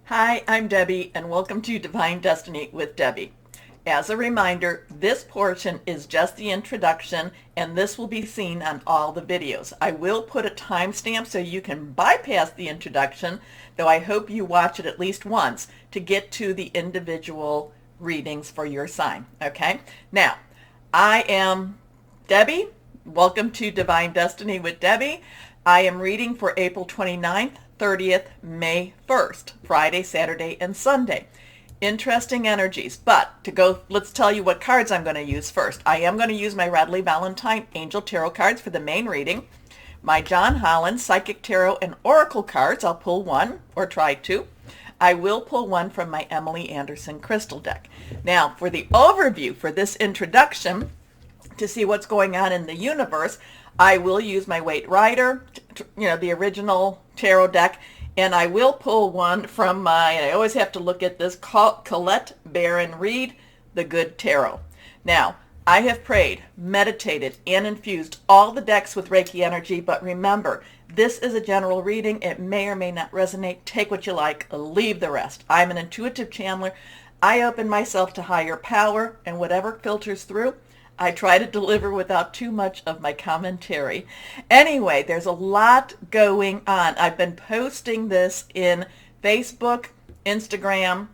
Hi, I'm Debbie, and welcome to Divine Destiny with Debbie. As a reminder, this portion is just the introduction, and this will be seen on all the videos. I will put a timestamp so you can bypass the introduction, though I hope you watch it at least once to get to the individual readings for your sign. Okay? Now, I am Debbie. Welcome to Divine Destiny with Debbie. I am reading for April 29th, 30th, May 1st, Friday, Saturday, and Sunday. Interesting energies, but let's tell you what cards I'm going to use first. I am going to use my Radley Valentine Angel Tarot cards for the main reading. My John Holland Psychic Tarot and Oracle cards, I'll pull one, or try to. I will pull one from my Emily Anderson Crystal deck. Now, for the overview for this introduction, to see what's going on in the universe, I will use my Waite Rider, the original tarot deck, and I will pull one from I always have to look at this, Colette Baron Reed, The Good Tarot. Now, I have prayed, meditated, and infused all the decks with Reiki energy, but remember, this is a general reading. It may or may not resonate. Take what you like, leave the rest. I'm an intuitive channeler. I open myself to higher power, and whatever filters through, I try to deliver without too much of my commentary. Anyway, there's a lot going on. I've been posting this in Facebook, Instagram,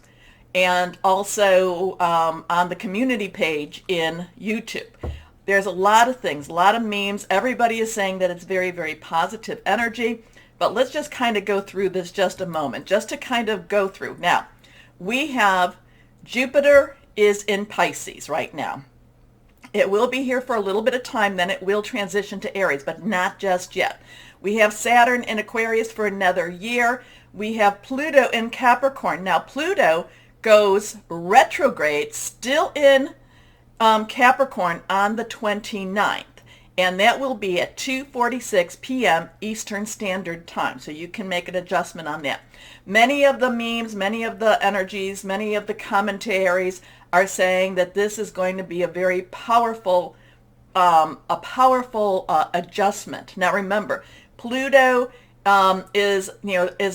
and also on the community page in YouTube. There's a lot of things, a lot of memes. Everybody is saying that it's very, very positive energy. But let's just kind of go through this just a moment, just to kind of go through. Now, we have Jupiter is in Pisces right now. It will be here for a little bit of time, then it will transition to Aries, but not just yet. We have Saturn in Aquarius for another year. We have Pluto in Capricorn. Now, Pluto goes retrograde, still in Capricorn on the 29th, and that will be at 2:46 p.m. Eastern Standard Time, so you can make an adjustment on that. Many of the memes, many of the energies, many of the commentaries are saying that this is going to be a very powerful, adjustment. Now remember, Pluto is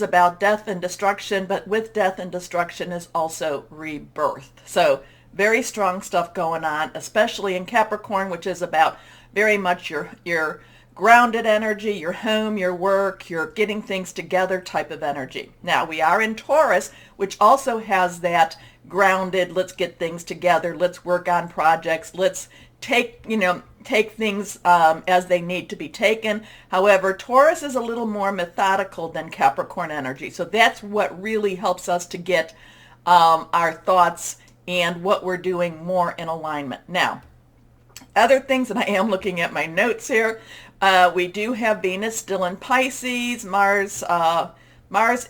about death and destruction, but with death and destruction is also rebirth. So very strong stuff going on, especially in Capricorn, which is about very much your grounded energy, your home, your work, your getting things together type of energy. Now we are in Taurus, which also has that grounded, let's get things together, let's work on projects, let's take things as they need to be taken. However, Taurus is a little more methodical than Capricorn energy. So that's what really helps us to get our thoughts and what we're doing more in alignment. Now, other things, and I am looking at my notes here, we do have Venus still in Pisces, Mars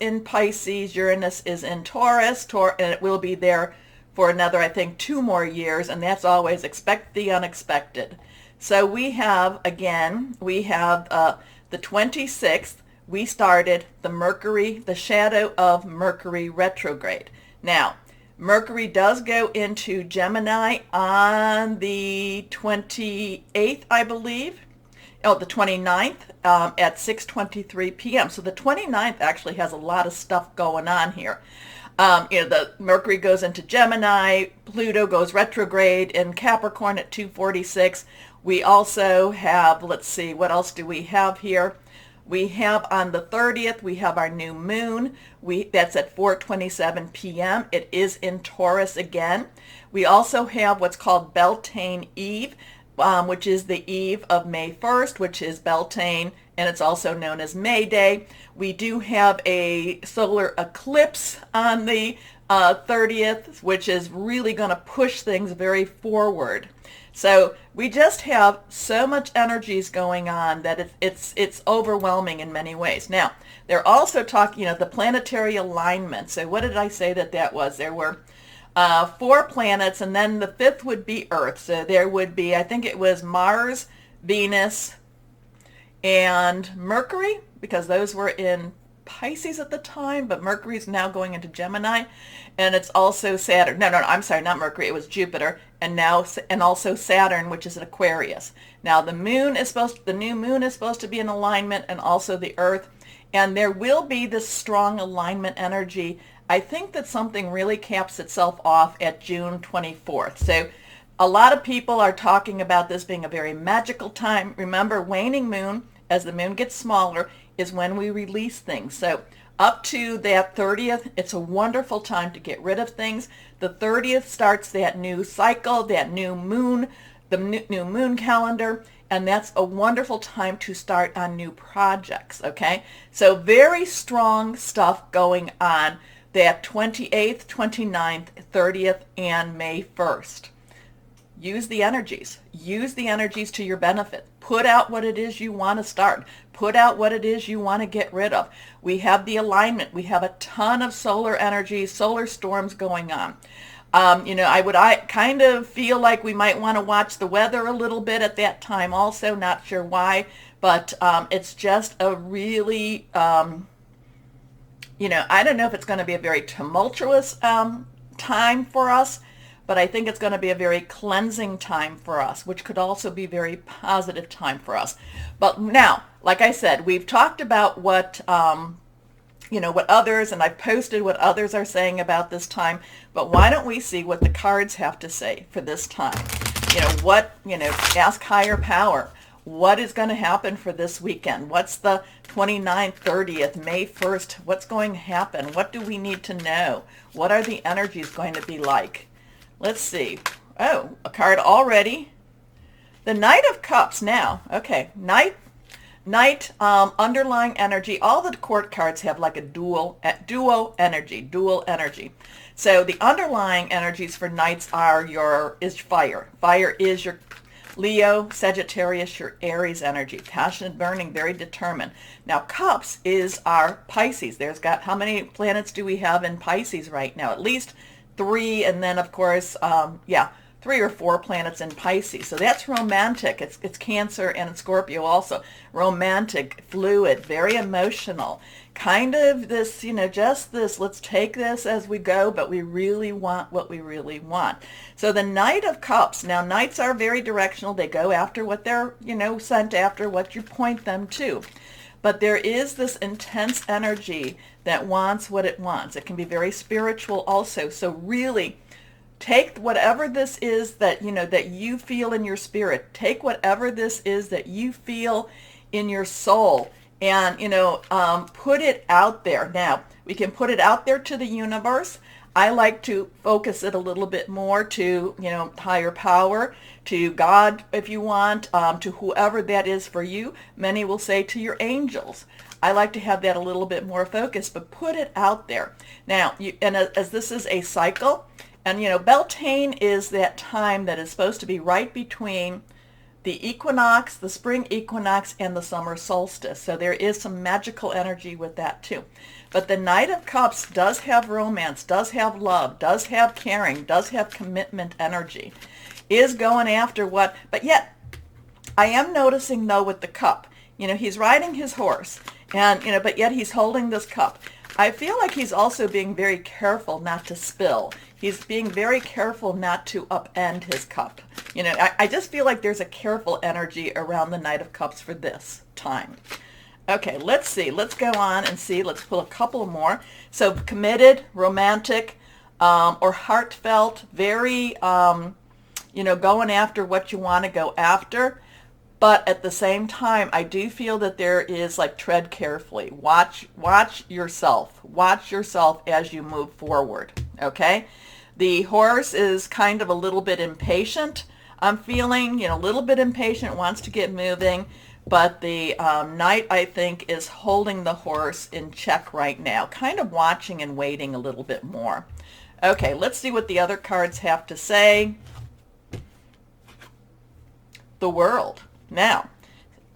in Pisces, Uranus is in Taurus, and it will be there for another, I think, 2 more years, and that's always expect the unexpected. So we have the 26th, we started the shadow of Mercury retrograde. Now, Mercury does go into Gemini on the 28th, I believe. The 29th at 6:23 p.m. So the 29th actually has a lot of stuff going on here. The Mercury goes into Gemini, Pluto goes retrograde in Capricorn at 2:46. We also have, let's see, what else do we have here? We have on the 30th, we have our new moon. That's at 4:27 p.m. It is in Taurus again. We also have what's called Beltane Eve, which is the eve of May 1st, which is Beltane, and it's also known as May Day. We do have a solar eclipse on the 30th, which is really going to push things very forward. So we just have so much energies going on that it's overwhelming in many ways. Now, they're also talking, the planetary alignment. So what did I say that was? There were 4 planets, and then the 5th would be Earth. So there would be, I think it was Mars, Venus, and Mercury, because those were in Pisces at the time, but Mercury's now going into Gemini, and it's also Saturn. No, I'm sorry, not Mercury. It was Jupiter, and also Saturn, which is in Aquarius. Now the new moon is supposed to be in alignment, and also the Earth. And there will be this strong alignment energy. I think that something really caps itself off at June 24th. So a lot of people are talking about this being a very magical time. Remember, waning moon, as the moon gets smaller, is when we release things. So up to that 30th, it's a wonderful time to get rid of things. The 30th starts that new cycle, that new moon, the new moon calendar, and that's a wonderful time to start on new projects, okay? So very strong stuff going on that 28th, 29th, 30th, and May 1st. Use the energies. Use the energies to your benefit. Put out what it is you want to start. Put out what it is you want to get rid of. We have the alignment. We have a ton of solar energy, solar storms going on. I kind of feel like we might want to watch the weather a little bit at that time also. Not sure why, but it's just a really, I don't know if it's going to be a very tumultuous time for us, but I think it's going to be a very cleansing time for us, which could also be a very positive time for us. But now, like I said, we've talked about what others, and I've posted what others are saying about this time, but why don't we see what the cards have to say for this time? Ask higher power. What is going to happen for this weekend? What's the 29th, 30th, May 1st? What's going to happen? What do we need to know? What are the energies going to be like? Let's see. Oh, a card already. The Knight of Cups now. Okay, Knight, underlying energy. All the court cards have like a dual energy. So the underlying energies for Knights is fire. Fire is your Leo, Sagittarius, your Aries energy. Passionate, burning, very determined. Now Cups is our Pisces. How many planets do we have in Pisces right now? At least 3, and then of course, 3 or 4 planets in Pisces. So that's romantic. It's Cancer and Scorpio also. Romantic, fluid, very emotional. Kind of this, just this, let's take this as we go, but we really want what we really want. So the Knight of Cups. Now, Knights are very directional. They go after what they're, sent after, what you point them to. But there is this intense energy that wants what it wants. It can be very spiritual also. So really, take whatever this is that you feel in your spirit. Take whatever this is that you feel in your soul, and put it out there. Now we can put it out there to the universe. I like to focus it a little bit more to higher power, to God if you want, to whoever that is for you. Many will say to your angels. I like to have that a little bit more focused, but put it out there. Now, as this is a cycle. And, Beltane is that time that is supposed to be right between the equinox, the spring equinox, and the summer solstice. So there is some magical energy with that too. But the Knight of Cups does have romance, does have love, does have caring, does have commitment energy, is going after what, but yet I am noticing though with the cup, he's riding his horse and, but yet he's holding this cup. I feel like he's also being very careful not to spill. He's being very careful not to upend his cup. I just feel like there's a careful energy around the Knight of Cups for this time. Okay, let's see. Let's go on and see. Let's pull a couple more. So committed, romantic, or heartfelt, very, going after what you want to go after. But at the same time, I do feel that there is like tread carefully. Watch yourself. Watch yourself as you move forward. Okay? The horse is kind of a little bit impatient. I'm feeling, a little bit impatient, wants to get moving. But the Knight, I think, is holding the horse in check right now. Kind of watching and waiting a little bit more. Okay, let's see what the other cards have to say. The World. Now,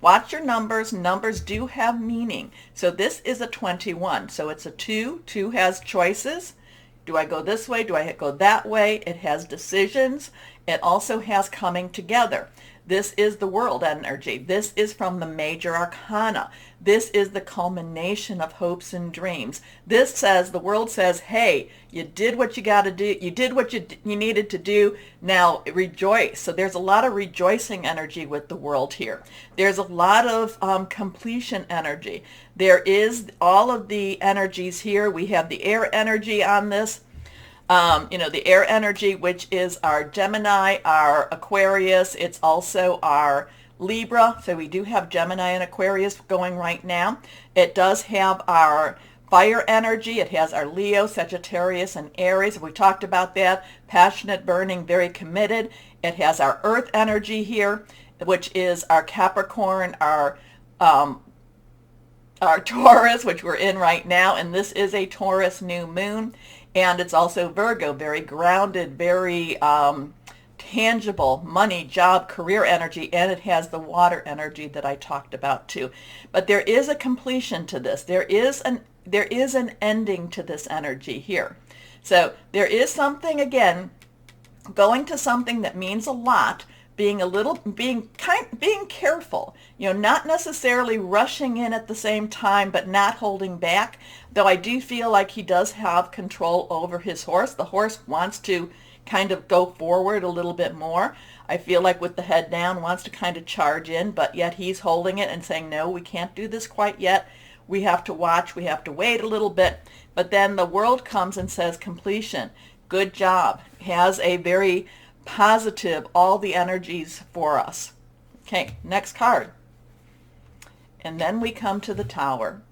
watch your numbers. Numbers do have meaning. So this is a 21. So it's a 2. 2 has choices. Do I go this way? Do I go that way? It has decisions. It also has coming together. This is the world energy. This is from the major arcana. This is the culmination of hopes and dreams. This says, the world says, hey, you did what you got to do. You did what you needed to do. Now rejoice. So there's a lot of rejoicing energy with the world here. There's a lot of completion energy. There is all of the energies here. We have the air energy on this. The air energy, which is our Gemini, our Aquarius. It's also our Libra. So we do have Gemini and Aquarius going right now. It does have our fire energy. It has our Leo, Sagittarius, and Aries. We talked about that. Passionate, burning, very committed. It has our earth energy here, which is our Capricorn, our Taurus, which we're in right now. And this is a Taurus new moon. And it's also Virgo, very grounded, very tangible, money, job, career energy, and it has the water energy that I talked about too. But there is a completion to this. There is an ending to this energy here. So there is something, again, going to something that means a lot, being careful, not necessarily rushing in at the same time, but not holding back. Though I do feel like he does have control over his horse. The horse wants to kind of go forward a little bit more. I feel like with the head down, wants to kind of charge in, but yet he's holding it and saying, no, we can't do this quite yet. We have to watch. We have to wait a little bit. But then the world comes and says completion. Good job. Has a very positive, all the energies for us. Okay, next card. And then we come to the Tower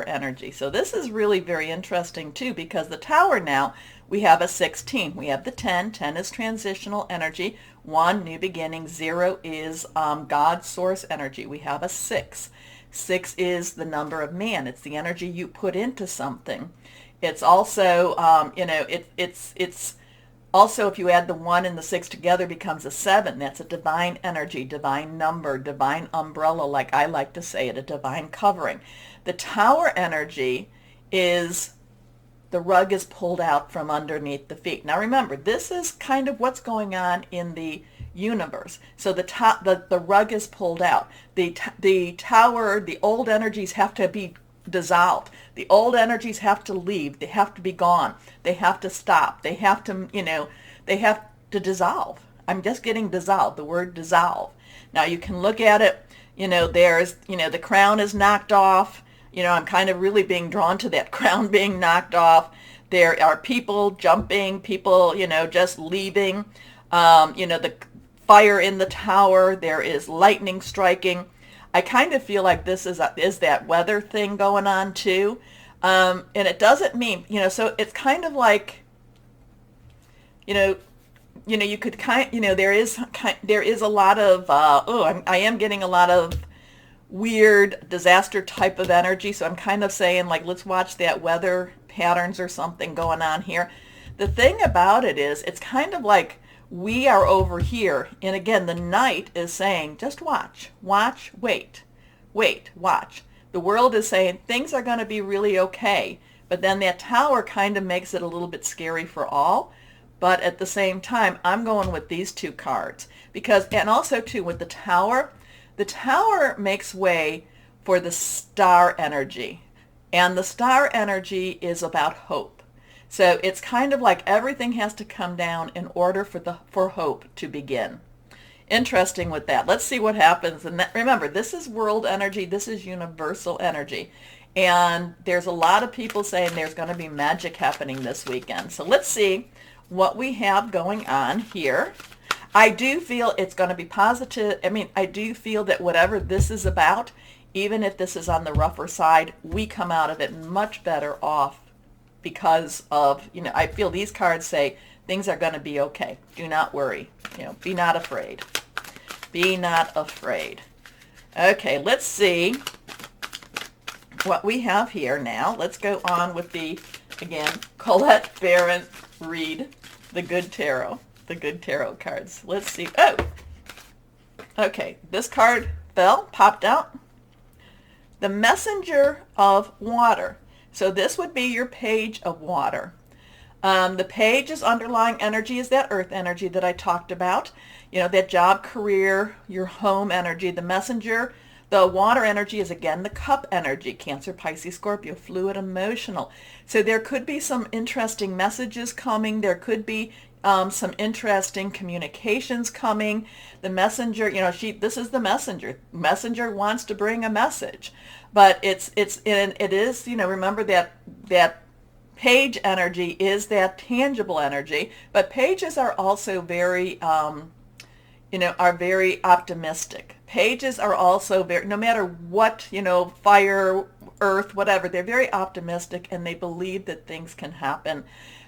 energy. So this is really very interesting too, because the Tower now, we have a 16. We have the 10. 10 is transitional energy. 1, new beginning. 0 is God's source energy. We have a 6. 6 is the number of man. It's the energy you put into something. It's also, it's also, if you add the 1 and the 6 together, becomes a 7. That's a divine energy, divine number, divine umbrella, like I like to say it, a divine covering. The Tower energy is the rug is pulled out from underneath the feet. Now remember, this is kind of what's going on in the universe. So the rug is pulled out. The Tower, the old energies have to be dissolved. The old energies have to leave. They have to be gone. They have to stop. They have to, they have to dissolve. I'm just getting dissolved, the word dissolve. Now you can look at it, there's, the crown is knocked off. I'm kind of really being drawn to that crown being knocked off. There are people jumping, people, just leaving. The fire in the tower. There is lightning striking. I kind of feel like this is that weather thing going on too. And it doesn't mean, so it's kind of like, you could there is a lot of, I am getting a lot of weird disaster type of energy. So I'm kind of saying, like, let's watch that weather patterns or something going on here. The thing about it is, it's kind of like we are over here. And again, the Knight is saying, just watch, wait, watch. The world is saying things are going to be really okay. But then that Tower kind of makes it a little bit scary for all. But at the same time, I'm going with these two cards. And also too, with the Tower makes way for the star energy. And the star energy is about hope. So it's kind of like everything has to come down in order for hope to begin. Interesting with that. Let's see what happens. And remember, this is world energy. This is universal energy. And there's a lot of people saying there's going to be magic happening this weekend. So let's see what we have going on here. I do feel it's going to be positive. I do feel that whatever this is about, even if this is on the rougher side, we come out of it much better off because of, I feel these cards say things are going to be okay. Do not worry. Be not afraid. Be not afraid. Okay, let's see what we have here now. Let's go on with again, Colette Baron Reed, the Good Tarot cards. Let's see. Oh, okay. This card popped out. The Messenger of Water. So this would be your Page of Water. The Page's underlying energy is that earth energy that I talked about. that job, career, your home energy. The messenger, the water energy is again the cup energy, Cancer, Pisces, Scorpio, fluid, emotional. So there could be some interesting messages coming. There could be some interesting communications coming. The messenger, this is the messenger. Messenger wants to bring a message, but it is, remember that page energy is that tangible energy, but pages are also very, are very optimistic. Pages are also very, no matter what, fire, earth, whatever, they're very optimistic and they believe that things can happen,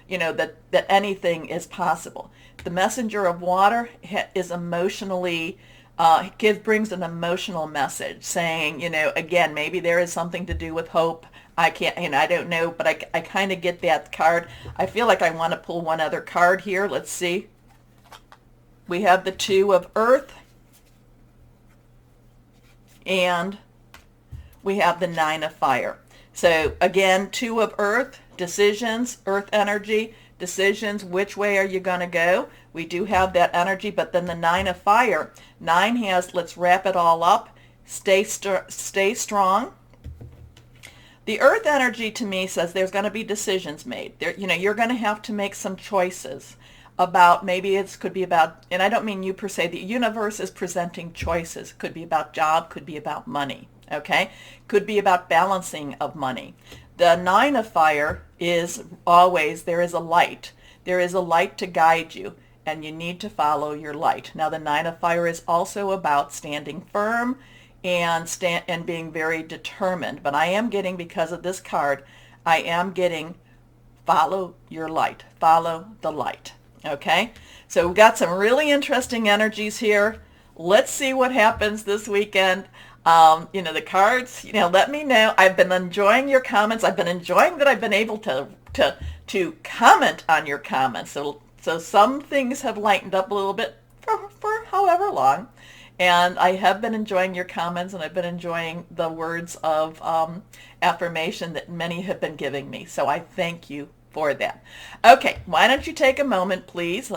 that anything is possible. The messenger of water is emotionally, brings an emotional message saying, again, maybe there is something to do with hope. I can't, I don't know, but I kind of get that card. I feel like I want to pull one other card here. Let's see. We have the Two of Earth, and we have the Nine of Fire. So again, Two of Earth, decisions, earth energy, decisions, which way are you going to go? We do have that energy, but then the Nine of Fire, 9 has, let's wrap it all up, stay strong. The earth energy to me says there's going to be decisions made. You're going to have to make some choices about, maybe it could be about, and I don't mean you per se, the universe is presenting choices. Could be about job, could be about money, okay? Could be about balancing of money. The Nine of Fire is always, there is a light. There is a light to guide you, and you need to follow your light. Now the Nine of Fire is also about standing firm and being very determined. But I am getting, because of this card, I am getting follow your light. Follow the light. Okay? So we've got some really interesting energies here. Let's see what happens this weekend. The cards, let me know. I've been enjoying your comments. I've been enjoying that I've been able to comment on your comments. So some things have lightened up a little bit for however long. And I have been enjoying your comments, and I've been enjoying the words of affirmation that many have been giving me. So I thank you for that. Okay, why don't you take a moment, please,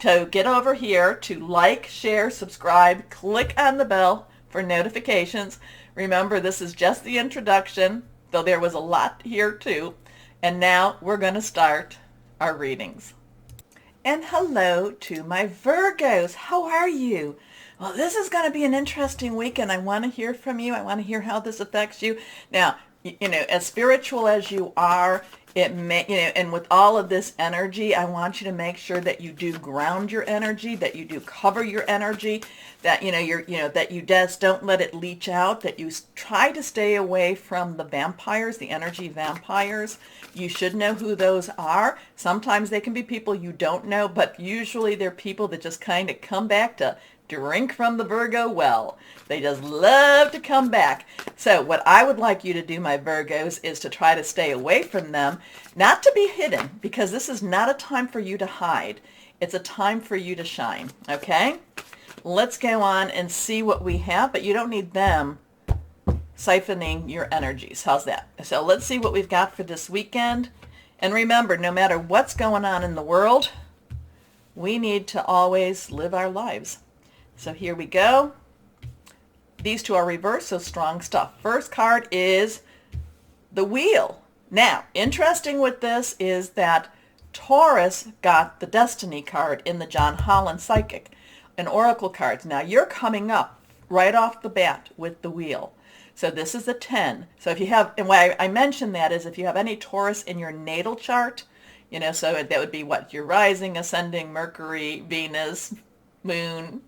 to get over here to like, share, subscribe, click on the bell for notifications. Remember, this is just the introduction, though there was a lot here too. And now we're going to start our readings. And hello to my Virgos. How are you? Well, this is going to be an interesting week, and I want to hear from you. I want to hear how this affects you. Now, as spiritual as you are, it may, and with all of this energy, I want you to make sure that you do ground your energy, that you do cover your energy, that, that you just don't let it leach out, that you try to stay away from the vampires, the energy vampires. You should know who those are. Sometimes they can be people you don't know, but usually they're people that just kind of come back to drink from the Virgo well. They just love to come back. So what I would like you to do, my Virgos, is to try to stay away from them, not to be hidden, because this is not a time for you to hide. It's a time for you to shine, okay? Let's go on and see what we have, but you don't need them siphoning your energies. How's that? So let's see what we've got for this weekend. And remember, no matter what's going on in the world, we need to always live our lives. So here we go. These two are reversed, so strong stuff. First card is the Wheel. Now, interesting with this is that Taurus got the Destiny card in the John Holland Psychic, an Oracle card. Now, you're coming up right off the bat with the Wheel. So this is a 10. So if you have, and why I mention that is if you have any Taurus in your natal chart, so that would be what? Your rising, ascending, Mercury, Venus, Moon,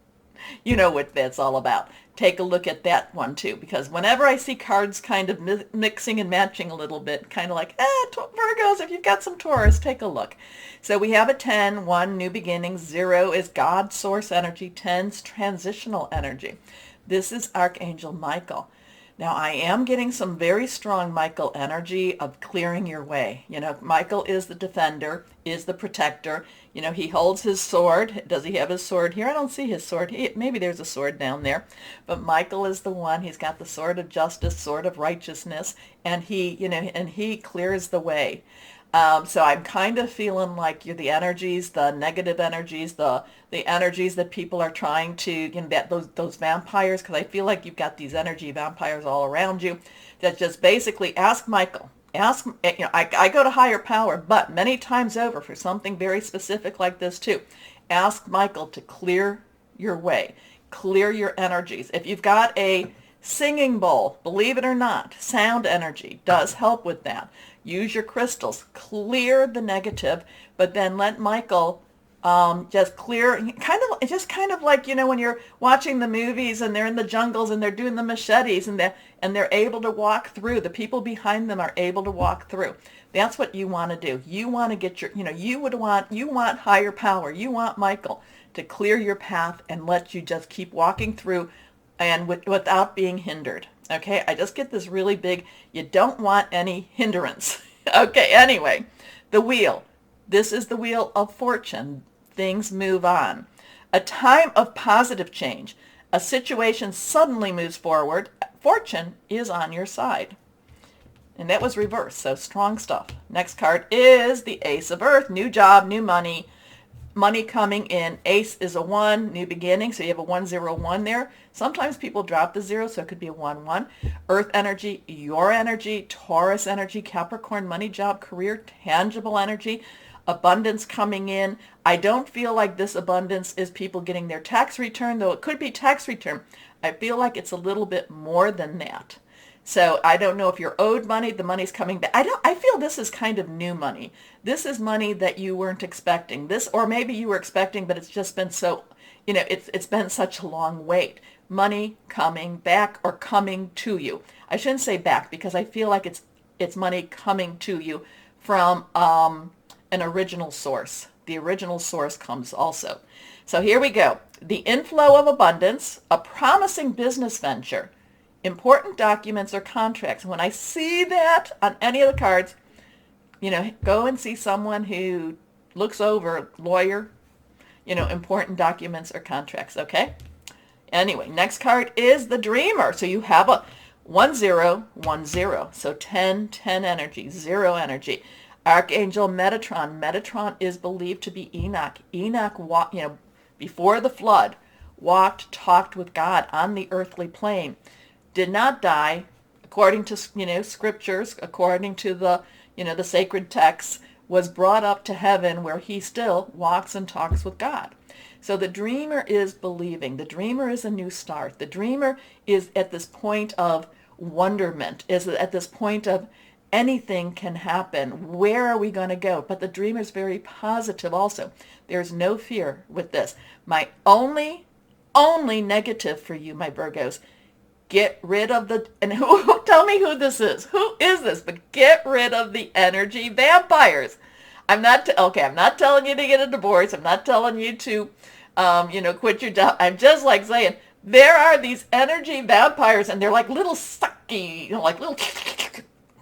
you know what that's all about. Take a look at that one too, because whenever I see cards kind of mixing and matching a little bit, kind of like, Virgos, if you've got some Taurus, take a look. So we have a 10, 1, new beginnings, 0 is God, source energy, 10's transitional energy. This is Archangel Michael. Now, I am getting some very strong Michael energy of clearing your way. Michael is the defender, is the protector. He holds his sword. Does he have his sword here? I don't see his sword. Maybe there's a sword down there. But Michael is the one. He's got the sword of justice, sword of righteousness, and he clears the way. So I'm kind of feeling like you're the energies, the negative energies, the energies that people are trying to, that those vampires, because I feel like you've got these energy vampires all around you that just basically ask Michael. Ask, I go to higher power, but many times over for something very specific like this too. Ask Michael to clear your way, clear your energies. If you've got a singing bowl, believe it or not, sound energy does help with that. Use your crystals, clear the negative, but then let Michael just clear, kind of like, when you're watching the movies and they're in the jungles and they're doing the machetes and they're able to walk through. The people behind them are able to walk through. That's what you want to do. You want to get you want higher power. You want Michael to clear your path and let you just keep walking through and without being hindered. Okay, I just get this really big, you don't want any hindrance. Okay, anyway, the wheel. This is the wheel of fortune. Things move on. A time of positive change. A situation suddenly moves forward. Fortune is on your side. And that was reversed, so strong stuff. Next card is the Ace of Earth. New job, new money. Money coming in. Ace is a 1, new beginning, so you have a 101 there. Sometimes people drop the 0, so it could be a 1-1. Earth energy, your energy, Taurus energy, Capricorn, money, job, career, tangible energy, abundance coming in. I don't feel like this abundance is people getting their tax return, though it could be tax return. I feel like it's a little bit more than that. So I don't know if you're owed money, the money's coming back. I feel this is kind of new money. This is money that you weren't expecting. This, or maybe you were expecting, but it's just been so, it's been such a long wait. Money coming back or coming to you. I shouldn't say back because I feel like it's money coming to you from an original source. The original source comes also. So here we go. The inflow of abundance, a promising business venture, important documents or contracts. When I see that on any of the cards, go and see someone who looks over, lawyer, important documents or contracts, okay? Anyway, next card is the Dreamer. So you have a 1010. So 10 energy, 0 energy. Archangel Metatron. Metatron is believed to be Enoch. Enoch, before the flood, talked with God on the earthly plane. Did not die, according to scriptures, according to the sacred texts, was brought up to heaven where he still walks and talks with God. So the Dreamer is believing. The Dreamer is a new start. The Dreamer is at this point of wonderment, is at this point of anything can happen. Where are we going to go? But the Dreamer is very positive also. There's no fear with this. My only negative for you, my Virgos, get rid of tell me who this is. Who is this? But get rid of the energy vampires. I'm not telling you to get a divorce. I'm not telling you to, quit your job. I'm just like saying, there are these energy vampires and they're like little sucky, like little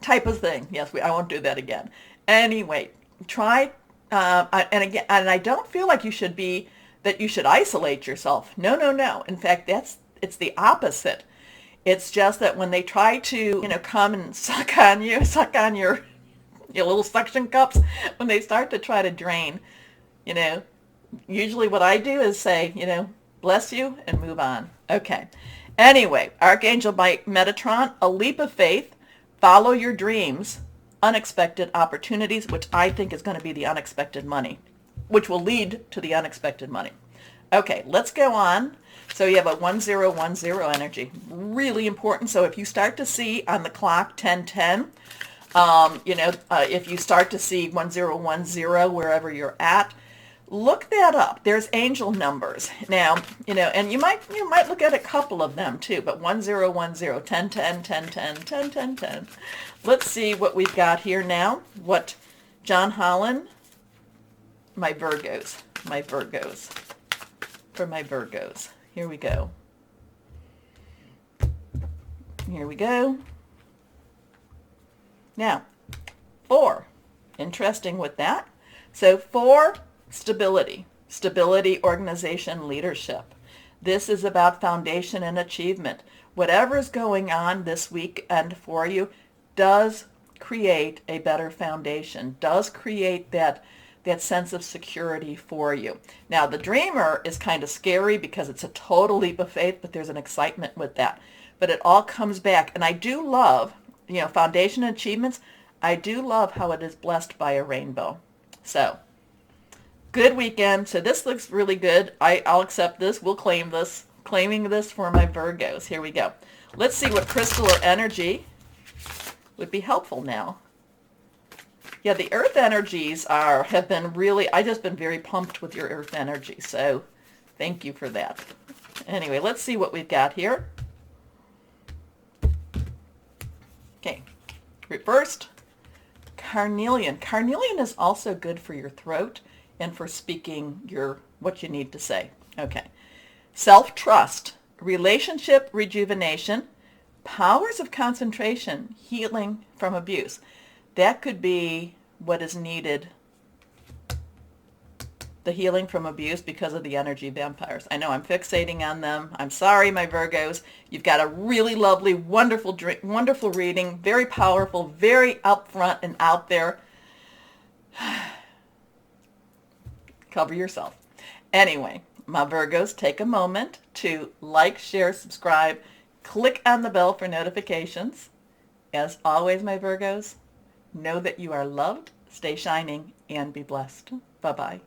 type of thing. Yes, I won't do that again. Anyway, try, and I don't feel like you should isolate yourself. No. In fact, it's the opposite. It's just that when they try to, come and suck on your little suction cups, when they start to try to drain, usually what I do is say, bless you and move on. Okay. Anyway, Archangel Metatron, a leap of faith, follow your dreams, unexpected opportunities, which I think is going to be the unexpected money, which will lead to the unexpected money. Okay, let's go on. So you have a 1010 energy, really important. So if you start to see on the clock 1010, if you start to see 1010 wherever you're at, look that up. There's angel numbers now, and you might look at a couple of them too. But 1010, 1010, 1010, 1010, 10. Let's see what we've got here now. What John Holland, my Virgos. For my Virgos. Here we go. Now, 4. Interesting with that. So 4, stability, organization, leadership. This is about foundation and achievement. Whatever is going on this weekend for you does create a better foundation, does create that sense of security for you. Now, the dreamer is kind of scary because it's a total leap of faith, but there's an excitement with that. But it all comes back. And I do love, foundation achievements, I do love how it is blessed by a rainbow. So, good weekend. So this looks really good. I'll accept this. We'll claim this. Claiming this for my Virgos. Here we go. Let's see what crystal or energy would be helpful now. Yeah, the earth energies have been really, I've just been very pumped with your earth energy. So thank you for that. Anyway, let's see what we've got here. Okay, reversed. Carnelian. Carnelian is also good for your throat and for speaking what you need to say. Okay. Self-trust, relationship rejuvenation, powers of concentration, healing from abuse. That could be what is needed, the healing from abuse because of the energy vampires. I know I'm fixating on them. I'm sorry, my Virgos. You've got a really lovely, wonderful reading, very powerful, very upfront and out there. Cover yourself. Anyway, my Virgos, take a moment to like, share, subscribe, click on the bell for notifications. As always, my Virgos, know that you are loved, stay shining, and be blessed. Bye-bye.